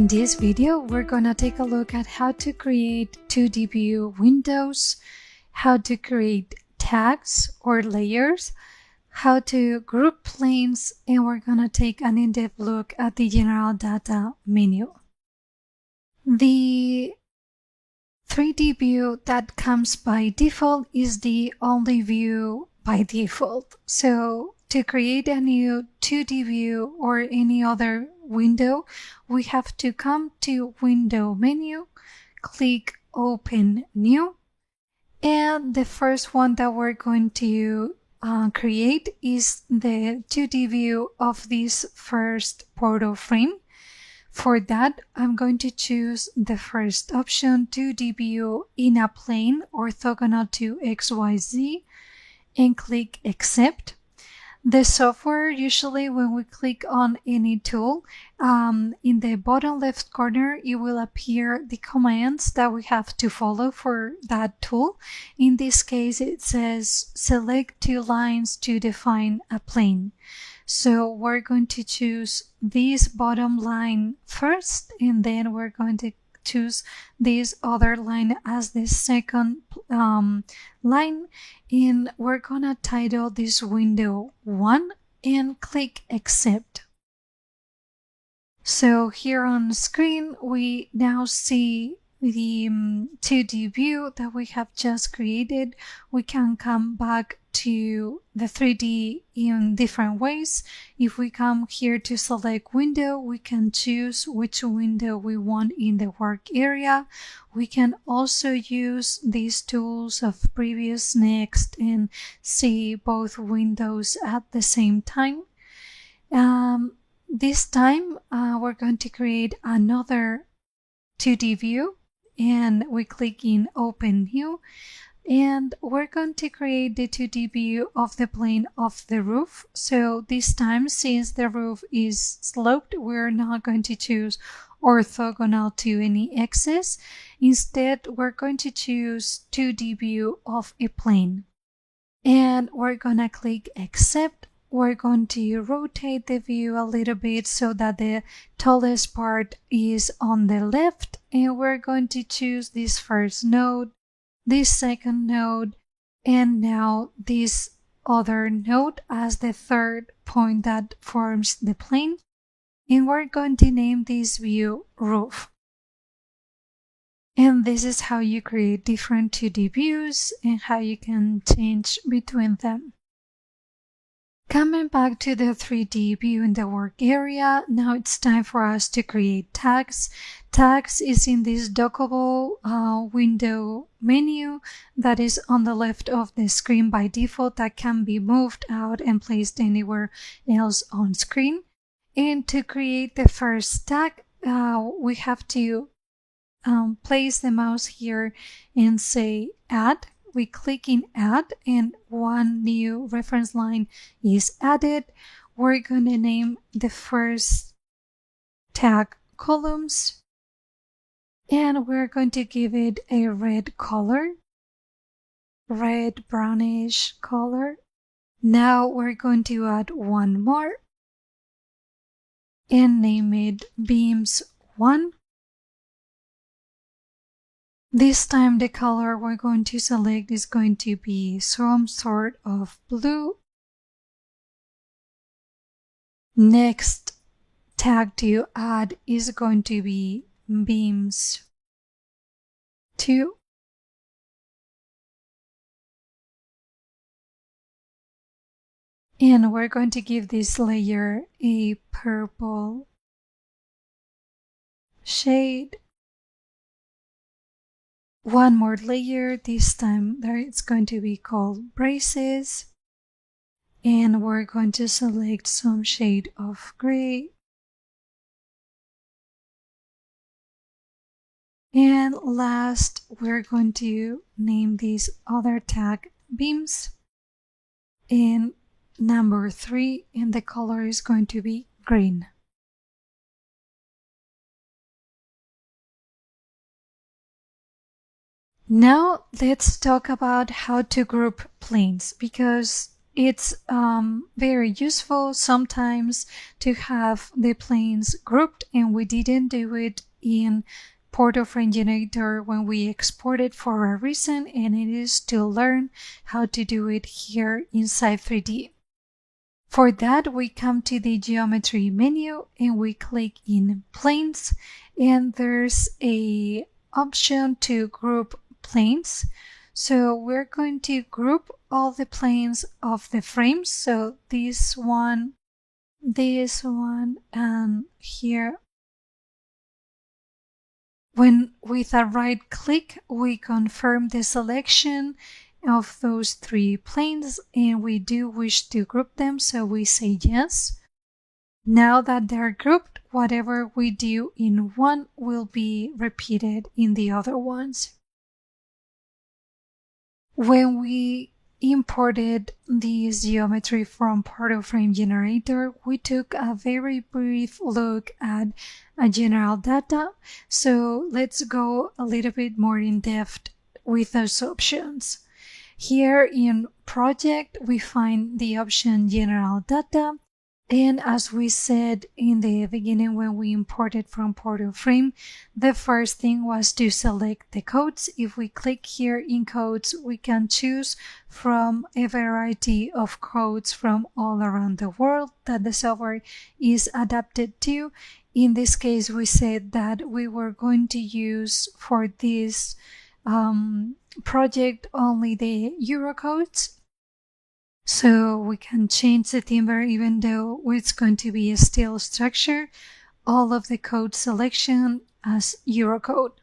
In this video, we're gonna take a look at how to create 2D view windows, how to create tags or layers, how to group planes, and we're gonna take an in-depth look at the general data menu. The 3D view that comes by default is the only view by default. So to create a new 2D view or any other window, we have to come to Window menu, click Open New, and the first one that we're going to create is the 2D view of this first portal frame. For that, I'm going to choose the first option, 2D view in a plane orthogonal to XYZ, and click Accept. The software, usually when we click on any tool, in the bottom left corner, it will appear the commands that we have to follow for that tool. In this case, it says select 2 lines to define a plane. So we're going to choose this bottom line first, and then we're going to choose this other line as the second line, and we're gonna title this window 1 and click Accept. So here on screen we now see the 2D view that we have just created. We can come back to the 3D in different ways. If we come here to select window, we can choose which window we want in the work area. We can also use these tools of previous, next, and see both windows at the same time. This time we're going to create another 2D view, and we click in Open New, and we're going to create the 2D view of the plane of the roof. So this time, since the roof is sloped, we're not going to choose orthogonal to any axis. Instead, we're going to choose 2D view of a plane, and we're gonna click Accept. We're going to rotate the view a little bit so that the tallest part is on the left, and we're going to choose this first node, this second node, and now this other node as the third point that forms the plane, and we're going to name this view Roof. And this is how you create different 2D views and how you can change between them. Coming back to the 3D view in the work area, now it's time for us to create tags. Tags is in this dockable window menu that is on the left of the screen by default, that can be moved out and placed anywhere else on screen. And to create the first tag, we have to place the mouse here and say Add. We click in Add, and one new reference line is added. We're going to name the first tag Columns, and we're going to give it a red color, red brownish color. Now we're going to add one more and name it Beams 1. This time the color we're going to select is going to be some sort of blue. Next tag to add is going to be Beams 2. And we're going to give this layer a purple shade. One more layer, this time there it's going to be called Braces, and we're going to select some shade of gray. And last, we're going to name this other tag Beams, and number 3, and the color is going to be green. Now let's talk about how to group planes, because it's very useful sometimes to have the planes grouped, and we didn't do it in portal frame generator when we exported for a reason, and it is to learn how to do it here in Cype3D. For that, we come to the geometry menu and we click in planes, and there's a option to group planes. So we're going to group all the planes of the frames. So this one, and here. When with a right click, we confirm the selection of those three planes, and we do wish to group them, so we say yes. Now that they're grouped, whatever we do in one will be repeated in the other ones. When we imported this geometry from portal frame generator, we took a very brief look at general data. So let's go a little bit more in depth with those options. Here in project, we find the option general data. And as we said in the beginning when we imported from portal frame, the first thing was to select the codes. If we click here in codes, we can choose from a variety of codes from all around the world that the software is adapted to. In this case, we said that we were going to use for this project only the Euro codes. So we can change the timber even though it's going to be a steel structure, all of the code selection as Eurocode.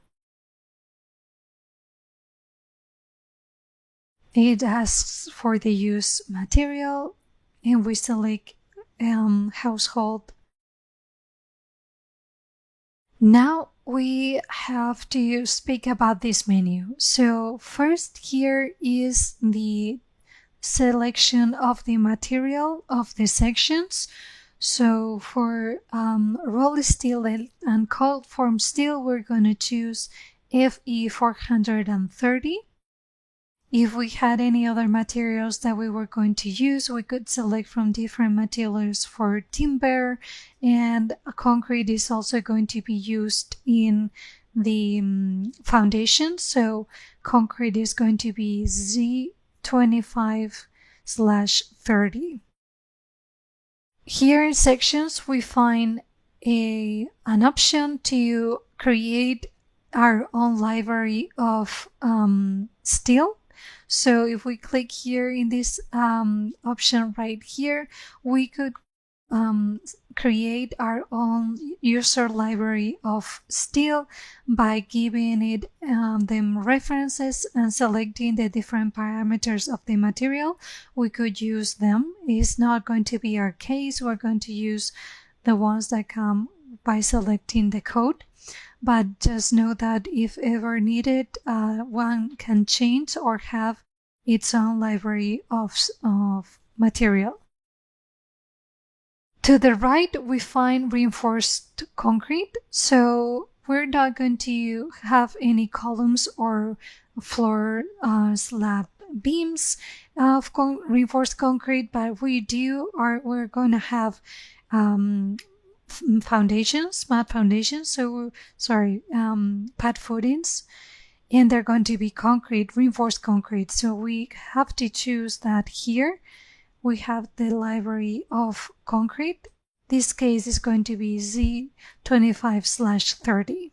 It asks for the use material, and we select household. Now we have to speak about this menu. So first here is the selection of the material of the sections. So for roll steel and cold form steel, we're going to choose FE 430. If we had any other materials that we were going to use, we could select from different materials for timber, and concrete is also going to be used in the foundation. So concrete is going to be Z25/30. Here in sections, we find an option to create our own library of steel. So if we click here in this option right here, we could create our own user library of steel by giving it them references and selecting the different parameters of the material. We could use them. It's not going to be our case. We're going to use the ones that come by selecting the code. But just know that if ever needed, one can change or have its own library of material. To the right, we find reinforced concrete. So we're not going to have any columns or floor slab beams of reinforced concrete, but we're going to have foundations, mat foundations, pad footings, and they're going to be concrete, reinforced concrete. So we have to choose that here. We have the library of concrete. This case is going to be Z25/30.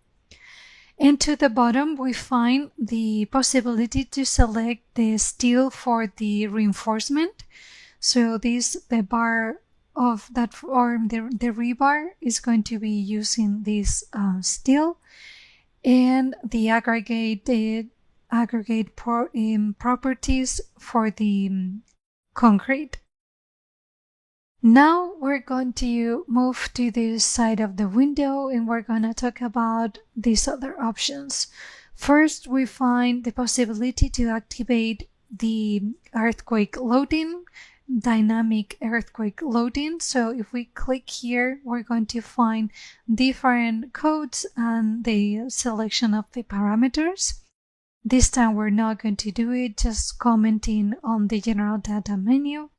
And to the bottom, we find the possibility to select the steel for the reinforcement. So the bar of that form, the rebar, is going to be using this steel, and the aggregate properties for the concrete. Now we're going to move to this side of the window, and we're going to talk about these other options. First, we find the possibility to activate the earthquake loading, dynamic earthquake loading. So if we click here, we're going to find different codes and the selection of the parameters. This time we're not going to do it, just commenting on the general data menu.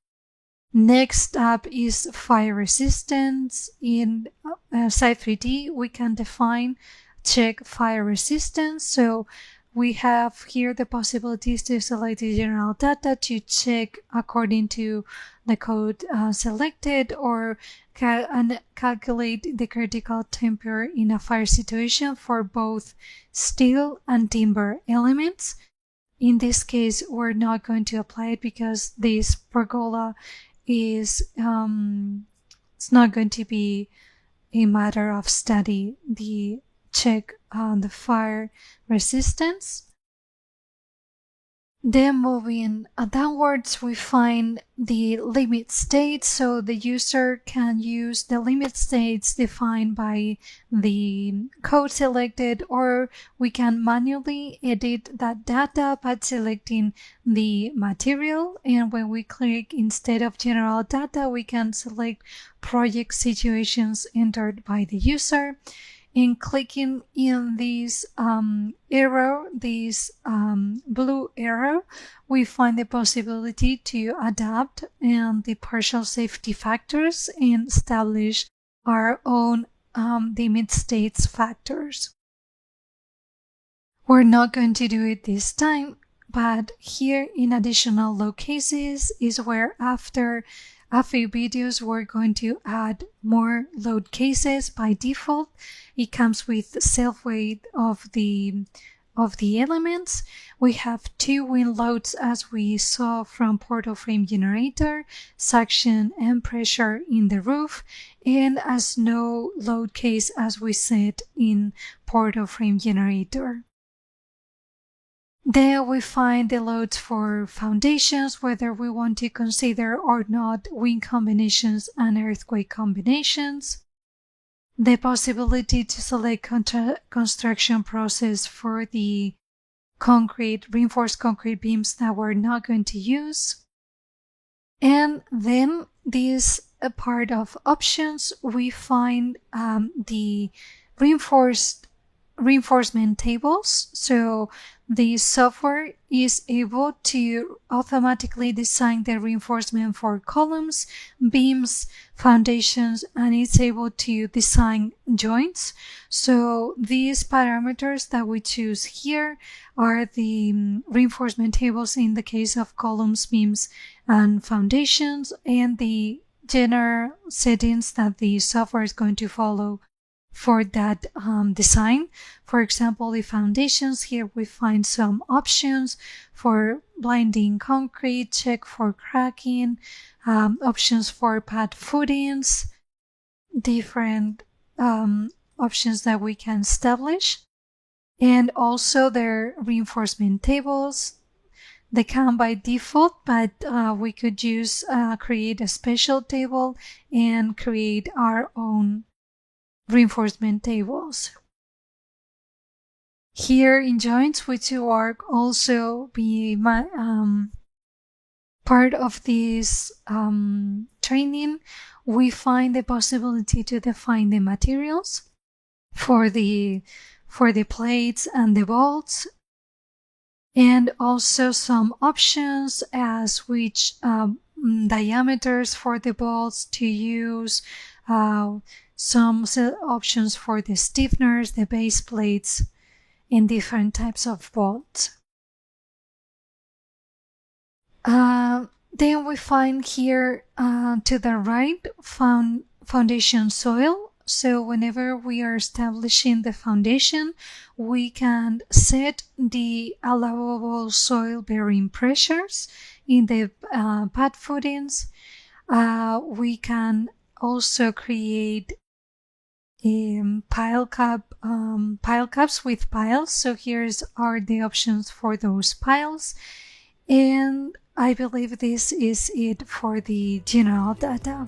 Next up is fire resistance. In Cype3D, we can define check fire resistance. So we have here the possibilities to select the general data to check according to the code selected, or and calculate the critical temperature in a fire situation for both steel and timber elements. In this case, we're not going to apply it because this pergola is it's not going to be a matter of study, the check on the fire resistance. Then moving downwards, we find the limit states. So the user can use the limit states defined by the code selected, or we can manually edit that data by selecting the material. And when we click, instead of general data, we can select project situations entered by the user. And clicking in this arrow, this blue arrow, we find the possibility to adapt and the partial safety factors and establish our own limit states factors. We're not going to do it this time, but here in additional load cases is where after a few videos we're going to add more load cases. By default, it comes with self-weight of the elements. We have two wind loads as we saw from portal frame generator, suction and pressure in the roof, and a snow load case as we said in portal frame generator. Then we find the loads for foundations, whether we want to consider or not wind combinations and earthquake combinations. The possibility to select construction process for the reinforced concrete beams that we're not going to use. And then this part of options, we find the reinforcement tables. So the software is able to automatically design the reinforcement for columns, beams, foundations, and it's able to design joints. So these parameters that we choose here are the reinforcement tables in the case of columns, beams, and foundations, and the general settings that the software is going to follow for that design. For example, the foundations, here we find some options for blinding concrete, check for cracking, options for pad footings, different options that we can establish, and also their reinforcement tables. They come by default, but we could use create a special table and create our own reinforcement tables. Here in joints, which are also be part of this training, we find the possibility to define the materials for the plates and the bolts, and also some options as which diameters for the bolts to use, some options for the stiffeners, the base plates, and different types of bolts. Then we find here to the right foundation soil. So whenever we are establishing the foundation, we can set the allowable soil bearing pressures in the pad footings. We can also create pile caps with piles. So here's are the options for those piles. And I believe this is it for the general data.